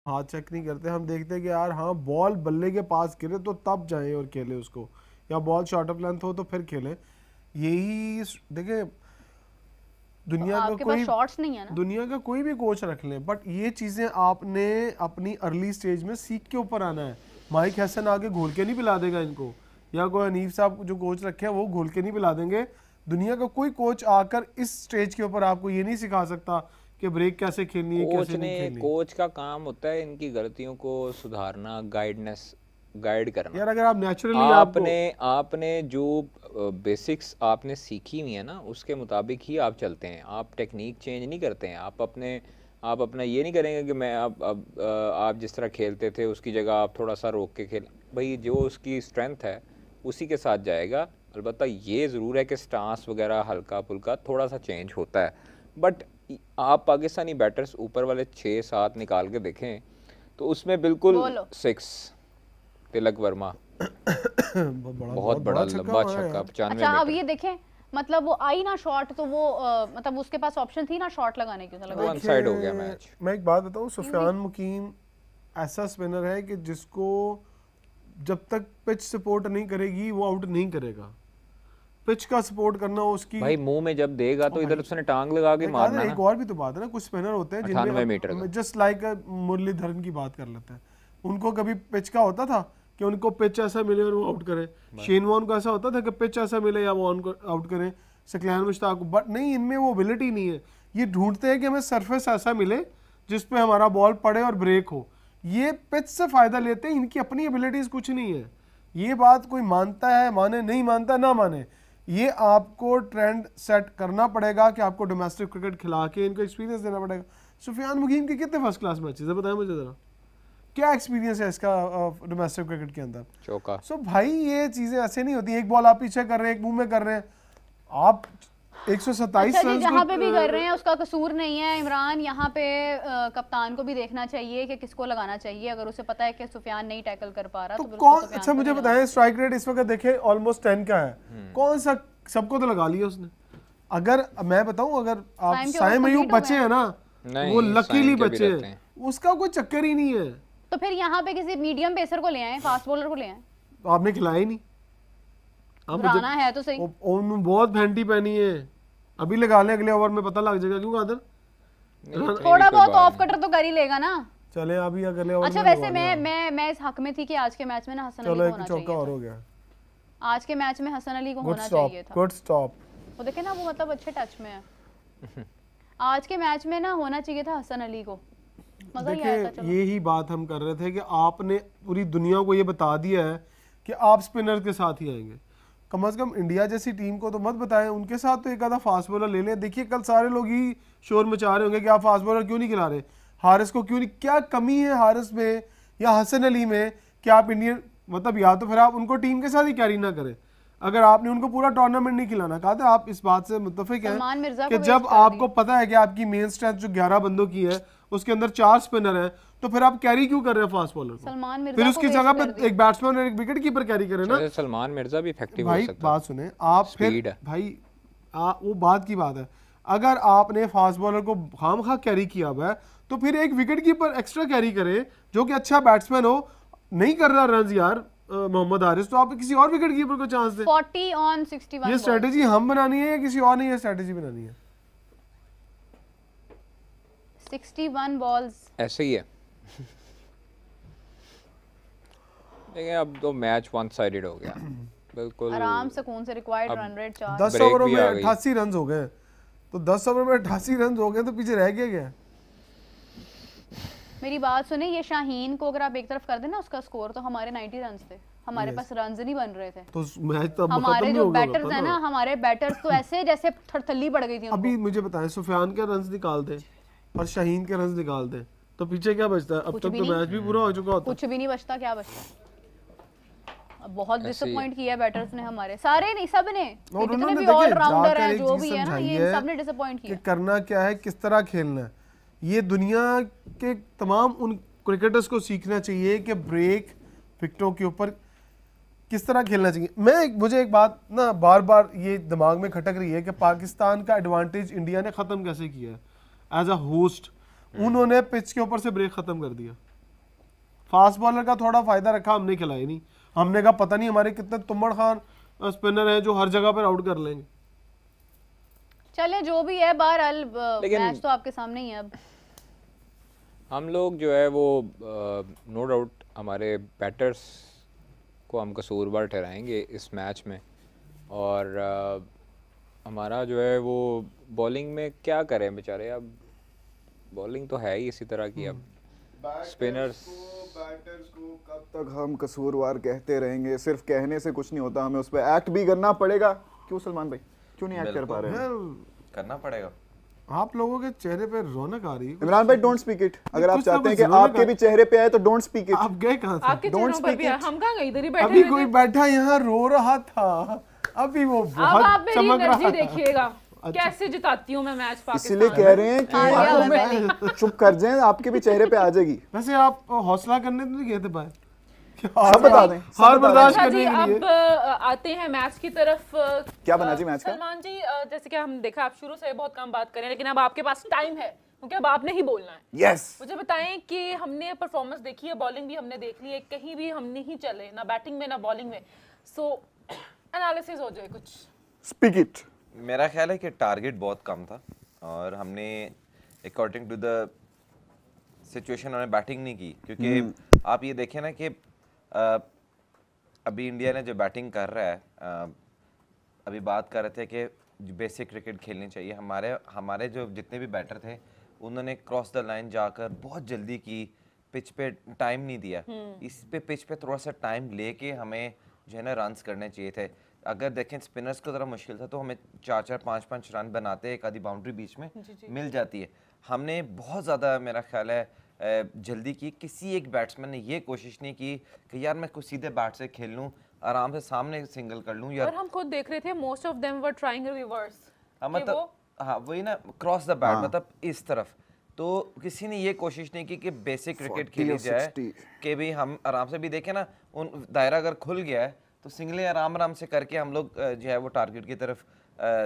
हाथ चेक नहीं करते, हम देखते हैं कि यार हाँ बॉल बल्ले के पास गिरे तो तब जाएं और खेलें उसको, या बॉल शॉर्ट ऑफ लेंथ हो तो फिर खेलें। यही देखिए, तो दुनिया का आपके पास कोई शॉट्स नहीं है ना। दुनिया का कोई भी कोच रख लें, बट ये चीज़ें आपने अपनी अर्ली स्टेज में सीख के ऊपर आना है। माइक हैसन आके घोल के नहीं पिला देगा इनको, या कोई हनीफ साहब जो कोच रखे हैं वो घोल के नहीं पिला देंगे। दुनिया का कोई कोच आकर इस स्टेज के ऊपर आपको ये नहीं सिखा सकता कि ब्रेक कैसे खेलनी है, कैसे नहीं खेलनी। कोच का काम होता है इनकी गलतियों को सुधारना, गाइड करना। यार अगर आप नेचुरली आपने जो बेसिक्स आपने सीखी हुई है ना, उसके मुताबिक ही आप चलते हैं। आप टेक्निक चेंज नहीं करते हैं। आप अपना ये नहीं करेंगे कि मैं अब आप जिस तरह खेलते थे उसकी जगह आप थोड़ा सा रोक के खेल। भाई जो उसकी स्ट्रेंथ है उसी के साथ जाएगा। अलबत्ता ये ज़रूर है कि स्टांस वगैरह हल्का फुल्का थोड़ा सा चेंज होता है, बट आप पाकिस्तानी बैटर्स ऊपर वाले 6-7 निकाल के देखें तो उसमें बिल्कुल 6 तिलक वर्मा बहुत बड़ा लंबा छक्का 95 अच्छा अब मीटर। ये देखें, मतलब वो आई ना शॉट तो वो मतलब उसके पास ऑप्शन थी ना शॉट लगाने की, मतलब वन साइड हो गया मैच। मैं एक बात बताऊं, सुफियान मुकीम ऐसा स्पिनर है कि जिसको जब तक पिच सपोर्ट नहीं करेगी वो आउट नहीं करेगा। पिच का सपोर्ट करना उसकी, भाई मुंह में जब देगा तो इधर उसने टांग लगा के मारना एक और भी तो बात है ना, कुछ स्पिनर होते हैं 98 मीटर जिनमें जस्ट लाइक मुरलीधरन की बात कर लेते हैं, उनको कभी पिच का होता था कि उनको पिच ऐसा मिले और वो आउट करें। शेन वॉर्न को ऐसा होता था कि पिच ऐसा मिले या वो आउट करें। सकलैन मुश्ताक को, बट नहीं, इनमें वो एबिलिटी नहीं है। ये ढूंढते हैं कि हमें सरफेस ऐसा मिले जिस पे हमारा बॉल पड़े और ब्रेक हो। ये पिच से फायदा लेते हैं, इनकी अपनी एबिलिटीज कुछ नहीं है। ये बात कोई मानता है माने, नहीं मानता ना माने, ये आपको ट्रेंड सेट करना पड़ेगा कि आपको डोमेस्टिक क्रिकेट खिला के इनको एक्सपीरियंस देना पड़ेगा। सुफियान मुकीम के कितने फर्स्ट क्लास मैचेस है बताएं मुझे ज़रा, क्या एक्सपीरियंस है इसका डोमेस्टिक क्रिकेट के अंदर? चौका। सो भाई ये चीज़ें ऐसे नहीं होती, एक बॉल आप पीछे कर रहे हैं, एक मुंह में कर रहे हैं, आप 127 अच्छा जी, रन जहाँ पे भी कर रहे हैं उसका कसूर नहीं है इमरान। यहाँ पे कप्तान को भी देखना चाहिए कि किसको लगाना चाहिए। अगर उसे पता है कि सुफियान नहीं टैकल कर पा रहा तो फिर कौन, उसको अच्छा मुझे बताएं, स्ट्राइक रेट इस वक्त देखें ऑलमोस्ट 10 का है, कौन सा सबको तो लगा लिया उसने। अगर मैं बताऊं, अगर आप साइम अयूब बचे हैं ना, वो लकीली बचे हैं, उसका कोई चक्कर ही नहीं है। तो फिर यहाँ पे किसी मीडियम पेसर को ले आए, फास्ट बॉलर को ले आए। तो आपने खिलाया ही नहीं। घबराना है तो सही। बहुत फैंटी पहनी है, अभी लगा ले, अगले ओवर में पता लग जाएगा। क्यों कादर, थोड़ा बहुत ऑफ कटर तो कर ही लेगा ना। चले अभी अगले ओवर। अच्छा वैसे मैं इस हक में थी कि आज के मैच में ना हसन अली को होना चाहिए। चौका और हो गया आज के मैच में हसन अली को होना चाहिए था। Good stop. वो देखे ना, वो मतलब अच्छे टच में है। आज के मैच में ना होना चाहिए था हसन अली को, मजा ही आया था। यही बात हम कर रहे थे कि आपने पूरी दुनिया को ये बता दिया है कि आप स्पिनर के साथ ही आएंगे। कम से कम इंडिया जैसी टीम को तो मत बताएं, उनके साथ तो एक आधा फास्ट बॉलर ले लें। देखिए कल सारे लोग ही शोर मचा रहे होंगे कि आप फास्ट बॉलर क्यों नहीं खिला रहे, हारिस को क्यों नहीं, क्या कमी है हारिस में या हसन अली में कि आप इंडियन, मतलब या तो फिर आप उनको टीम के साथ ही कैरी ना करें। अगर आपने उनको पूरा टूर्नामेंट नहीं खिलाना, कहा था आप इस बात से मुत्तफिक हैं कि जब आपको पता है कि आपकी मेन स्ट्रेंथ जो 11 बंदों की है उसके अंदर 4 स्पिनर है, तो फिर आप कैरी क्यों कर रहे हैं फास्ट बॉलर को? फिर उसकी जगह पे एक बैट्समैन और एक विकेट कीपर कैरी करें ना। सलमान मिर्जा भी इफेक्टिव हो सकता है। बात सुने आप, फिर भाई वो बात की बात है, अगर आपने फास्ट बॉलर को खामखा कैरी किया हुआ है तो फिर एक विकेट कीपर एक्स्ट्रा कैरी करे जो कि अच्छा बैट्समैन हो। नहीं कर रहा रन यार मोहम्मद हारिस, तो आप किसी और विकेट कीपर को चांस दें। 40 on 61। ये स्ट्रेटेजी हम बनानी है या किसी और ने ये स्ट्रेटेजी बनानी है? 61 बॉल्स ऐसे ही है। देखिए अब तो मैच वन साइडेड हो गया बिल्कुल आराम से। कौन से रिक्वायर्ड रन रेट 4, 10 ओवरों में 88 रन हो गए, तो 10 ओवर में 88 रन हो गए तो पीछे रह गया। मेरी बात सुने, ये शाहीन को अगर आप एक तरफ कर देना उसका स्कोर, तो हमारे 90 रन थे, हमारे पास रन नहीं बन रहे थे। तो मैच तो हमारे जो बैटर्स हैं ना, हमारे बैटर्स तो ऐसे जैसे थरथल्ली पड़ गई थी। अभी मुझे बताएं, सुफियान के रन निकाल दे और शाहीन के रन निकाल दे तो पीछे क्या बचता है? अब तक तो मैच भी पूरा हो चुका होता है। कुछ भी नहीं बचता, क्या बचता? बहुत डिसअपॉइंट किया बैटर्स ने हमारे, सारे नहीं, सब ने, जितने भी ऑलराउंडर हैं जो भी है ना, ये सब ने डिसअपॉइंट किया। करना क्या है, किस तरह खेलना है, ये दुनिया के तमाम उन क्रिकेटर्स को सीखना चाहिए कि ब्रेक विकेटों के ऊपर किस तरह खेलना चाहिए। मुझे एक बात ना बार बार ये दिमाग में खटक रही है कि पाकिस्तान का एडवांटेज इंडिया ने ख़त्म कैसे किया है एज अ होस्ट। उन्होंने पिच के ऊपर से ब्रेक ख़त्म कर दिया। फास्ट बॉलर का थोड़ा फायदा रखा, हमने खिलाई नहीं। हमने कहा पता नहीं हमारे कितने तुम्बड़ खान स्पिनर हैं जो हर जगह पर आउट कर लेंगे। चले जो भी है, बहरहाल मैच तो आपके सामने ही है। अब हम लोग जो है वो नो डाउट हमारे बैटर्स को हम कसूरवार ठहराएंगे इस मैच में, और हमारा जो है वो बॉलिंग में क्या करें बेचारे, अब बॉलिंग तो है ही इसी तरह की। अब स्पिनर्स बैटर्स को कब तक हम कसूरवार कहते रहेंगे? सिर्फ कहने से कुछ नहीं होता, हमें उस पर एक्ट भी करना पड़ेगा। क्यों सलमान भाई, क्यों नहीं एक्ट कर पा रहे हैं? करना पड़ेगा। आप लोगों के चेहरे पे रौनक आ रही है। इमरान भाई डोंट स्पीक इट। अगर आप चाहते हैं कि आपके भी चेहरे पे आए तो डोंट स्पीक इट। आप गए कहां से? आपके चेहरों पर भी हम कहां गए, इधर ही बैठे अभी कोई बैठा यहाँ रो रहा था, अभी वो अब बहुत आप मेरी चमक रहा एनर्जी था। देखिएगा कैसे जिताती हूँ मैं मैच पाकिस्तान। इसलिए कह रहे हैं कि चुप कर जाएं, आपके भी चेहरे पे आ जाएगी। वैसे आप हौसला करने तो नहीं कहते पाए, सब बता दें, सब हार बता दें। बर्दाश्त अच्छा करने जी, के लिए। अब आते हैं मैच की तरफ। क्या बना जी मैच का? सलमान जी, जैसे कि हम देखा आप शुरू से बहुत कम बात करें, लेकिन अब आपके पास टाइम है क्योंकि अब आपने ही बोलना है। यस, मुझे बताएं कि हमने परफॉर्मेंस देखी है, बॉलिंग भी हमने देख ली है, कहीं भी हम नहीं चले ना बैटिंग में ना बॉलिंग में। सो एनालिसिस हो जाए कुछ। Speak it. मेरा ख्याल है कि टारगेट बहुत कम था और हमने अकॉर्डिंग टू द सिचुएशन हमें बैटिंग नहीं की, क्योंकि आप ये देखें ना कि अभी इंडिया ने जो बैटिंग कर रहा है, अभी बात कर रहे थे कि बेसिक क्रिकेट खेलनी चाहिए। हमारे जो जितने भी बैटर थे उन्होंने क्रॉस द लाइन जाकर बहुत जल्दी की, पिच पे टाइम नहीं दिया। इस पे पिच पे थोड़ा सा टाइम लेके हमें जो है ना रन्स करने चाहिए थे। अगर देखें स्पिनर्स को ज़रा मुश्किल था तो हमें 4-4 5-5 रन बनाते, एक आधी बाउंड्री बीच में मिल जाती है। हमने बहुत ज़्यादा मेरा ख्याल है जल्दी की। किसी एक बैट्समैन ने ये कोशिश नहीं की कि यार मैं कुछ सीधे बैट से खेल लूँ, आराम से सामने सिंगल कर लूँ। और हम खुद देख रहे थे most of them were trying reverse, मतलब हाँ वही ना, क्रॉस द बैट, मतलब इस तरफ। तो किसी ने ये कोशिश नहीं की कि बेसिक क्रिकेट खेली जाए कि भी हम आराम से भी देखें ना, उन दायरा अगर खुल गया है तो सिंगलें आराम से करके हम लोग जो है वो टारगेट की तरफ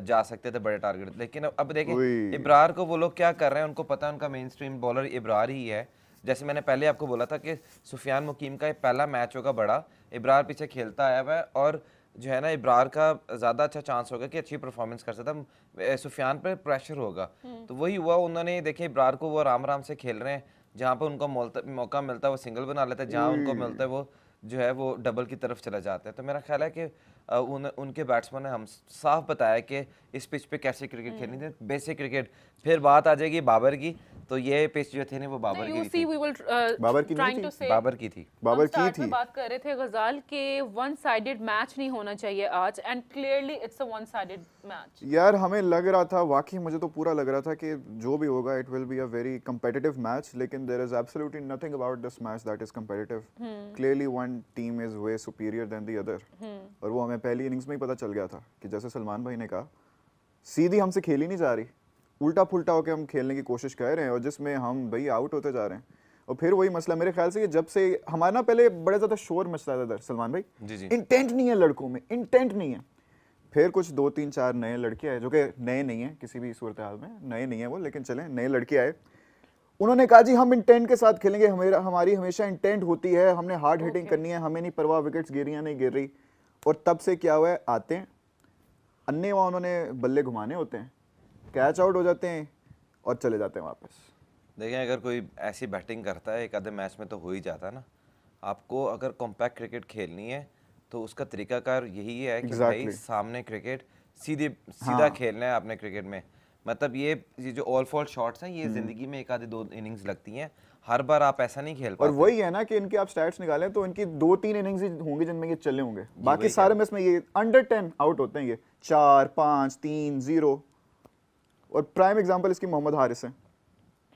जा सकते थे, बड़े टारगेट। लेकिन अब देखें इब्रार को वो लोग क्या कर रहे हैं, उनको पता है उनका मेन स्ट्रीम बॉलर इब्रार ही है। जैसे मैंने पहले आपको बोला था कि सुफियान मुकीम का ये पहला मैच होगा बड़ा, इब्रार पीछे खेलता आया हुआ है और जो है ना इब्रार का ज़्यादा अच्छा चांस होगा कि अच्छी परफॉर्मेंस कर सकता, सुफियान पर प्रेशर होगा। तो वही हुआ, उन्होंने देखे इब्रार को वो आराम से खेल रहे हैं, जहाँ पर उनको मौका मिलता है वो सिंगल बना लेते हैं, जहाँ उनको मिलता है वो जो है वो डबल की तरफ चला जाता है। तो मेरा ख्याल है कि उनके बैट्समैन ने हम साफ बताया कि इस पिच पे कैसे क्रिकेट खेलनी थी, बेसिक क्रिकेट। फिर बात आ जाएगी बाबर की, तो ये पिच जो थे ना वो बाबर की थी। बाबर की नहीं थी, बाबर की थी, बाबर की थी। बात कर रहे थे गजाल के वन साइडेड मैच नहीं होना चाहिए आज, and clearly it's a one sided match. यार हमें लग रहा था, वाकई मुझे तो पूरा लग रहा था कि जो भी होगा it will be a very competitive match, लेकिन there is absolutely nothing about this match that is competitive. Clearly one team is way superior than the other, और वो हमें पहली इनिंग्स में ही पता चल गया था कि जैसे सलमान भाई ने कहा, सीधी हमसे खेली नहीं जा रही, उल्टा पुल्टा होकर हम खेलने की कोशिश कर रहे हैं और जिसमें हम भाई आउट होते जा रहे हैं। और फिर वही मसला मेरे ख्याल से, जब से हमारा ना पहले बड़ा ज़्यादा शोर मचता था सलमान भाई, इंटेंट नहीं है लड़कों में, इंटेंट नहीं है। फिर कुछ 2-3-4 नए लड़के आए, जो कि नए नहीं हैं किसी भी सूरत हाल में, नए नहीं है वो, लेकिन चलें नए लड़के आए, उन्होंने कहा जी हम इंटेंट के साथ खेलेंगे, हमारी हमेशा इंटेंट होती है, हमने हार्ड हिटिंग करनी है, हमें नहीं परवाह विकेट्स गिर रही हैं नहीं गिर रही। और तब से क्या हुआ है, आते हैं अन्य वहाँ उन्होंने बल्ले घुमाने होते हैं, कैच आउट हो जाते हैं और चले जाते हैं वापस। देखें अगर कोई ऐसी बैटिंग करता है एक आधे मैच में तो हो ही जाता है ना। आपको अगर कॉम्पैक्ट क्रिकेट खेलनी है तो उसका तरीकाकार यही है कि भाई सामने क्रिकेट सीधा खेलना है आपने क्रिकेट में। मतलब ये जो ऑल फॉल शॉट्स हैं ये जिंदगी में एक आधे 2 इनिंग्स लगती हैं, हर बार आप ऐसा नहीं खेल पाते। और वही है ना कि इनके आप स्टैट्स निकालें तो इनकी 2-3 इनिंग्स ही होंगी जिनमें ये चले होंगे, बाकी सारे में इसमें ये अंडर 10 आउट होते हैं, ये 4, 5, 3, 0। और प्राइम एग्जांपल इसकी मोहम्मद हारिस है।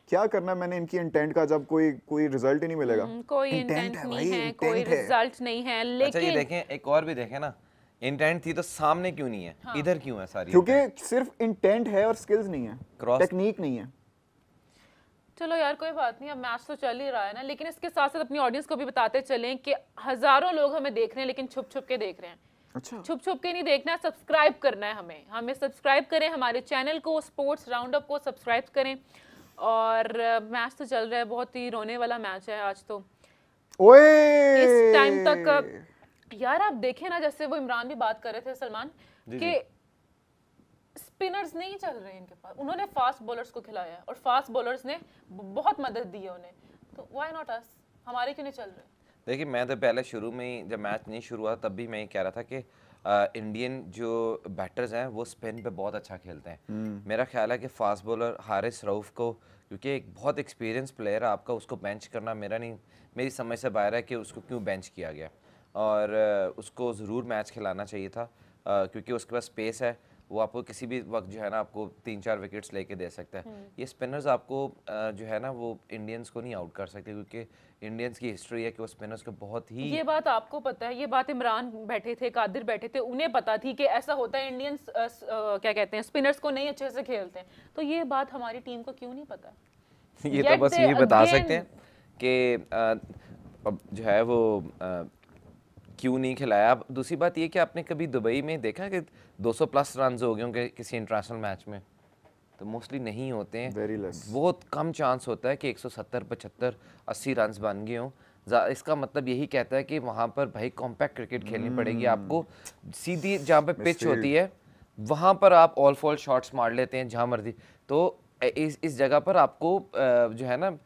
क्या करना मैंने इनकी इंटेंट का जब कोई रिजल्ट ही नहीं मिलेगा। कोई इंटेंट नहीं है, कोई रिजल्ट नहीं है। लेकिन अच्छा ये देखें, एक और भी देखें ना, इंटेंट थी तो सामने क्यों नहीं है, इधर क्यों है सारी? क्योंकि सिर्फ इंटेंट है और स्किल्स नहीं है, टेक्निक नहीं है। चलो यार कोई बात नहीं, अब मैच तो चल ही रहा है ना, लेकिन इसके साथ साथ अपनी ऑडियंस को भी बताते चलें कि हजारों लोग हमें देख रहे हैं लेकिन छुप छुप के देख रहे हैं। अच्छा, छुप छुप के नहीं देखना है, सब्सक्राइब करना है हमें सब्सक्राइब करें, हमारे चैनल को स्पोर्ट्स राउंडअप को सब्सक्राइब करें। और मैच तो चल रहा है, बहुत ही रोने वाला मैच है आज तो। ओए इस टाइम तक यार आप देखें ना, जैसे वो इमरान भी बात कर रहे थे सलमान कि स्पिनर्स नहीं चल रहे हैं इनके पास, उन्होंने फास्ट बॉलर्स को खिलाया है और फास्ट बॉलर्स ने बहुत मदद दी है उन्हें, तो व्हाई नॉट अस, हमारे क्यों नहीं चल रहे? देखिए मैं तो पहले शुरू में ही जब मैच नहीं शुरू हुआ तब भी मैं ये कह रहा था कि इंडियन जो बैटर्स हैं वो स्पिन पे बहुत अच्छा खेलते हैं। मेरा ख्याल है कि फास्ट बॉलर हारिस रऊफ को, क्योंकि एक बहुत एक्सपीरियंस प्लेयर है आपका, उसको बेंच करना मेरी समझ से बाहर है कि उसको क्यों बेंच किया गया, और उसको ज़रूर मैच खिलाना चाहिए था, क्योंकि उसके पास स्पेस है, वो आपको किसी भी वक्त जो है ना आपको 3-4 विकेट्स लेके दे सकता है। ये स्पिनर्स आपको जो है ना वो इंडियंस को नहीं आउट कर सकते, क्योंकि इंडियंस की हिस्ट्री है कि वो स्पिनर्स को बहुत ही, ये बात आपको पता है, ये बात इमरान बैठे थे, कादिर बैठे थे, उन्हें पता थी कि ऐसा होता है, इंडियंस क्या कहते हैं स्पिनर्स को नहीं अच्छे से खेलते हैं, तो ये बात हमारी टीम को क्यों नहीं पता? ये तो बस यही बता सकते हैं कि अब जो है वो क्यों नहीं खिलाया। अब दूसरी बात ये कि आपने कभी दुबई में देखा कि 200 प्लस रन हो गए होंगे किसी इंटरनेशनल मैच में? तो मोस्टली नहीं होते हैं, Very less. बहुत कम चांस होता है कि 170, 75, 80 रन बन गए हों। इसका मतलब यही कहता है कि वहाँ पर भाई कॉम्पैक्ट क्रिकेट खेलनी पड़ेगी आपको, सीधी जहाँ पे पिच होती है वहाँ पर आप ऑल फॉल शॉट्स मार लेते हैं जहाँ मर्जी, तो इस जगह पर आपको जो है ना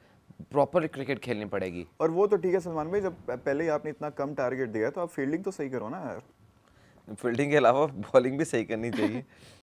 प्रॉपर क्रिकेट खेलनी पड़ेगी। और वो तो ठीक है सलमान भाई, जब पहले ही आपने इतना कम टारगेट दिया तो आप फील्डिंग तो सही करो ना यार। फील्डिंग के अलावा बॉलिंग भी सही करनी चाहिए।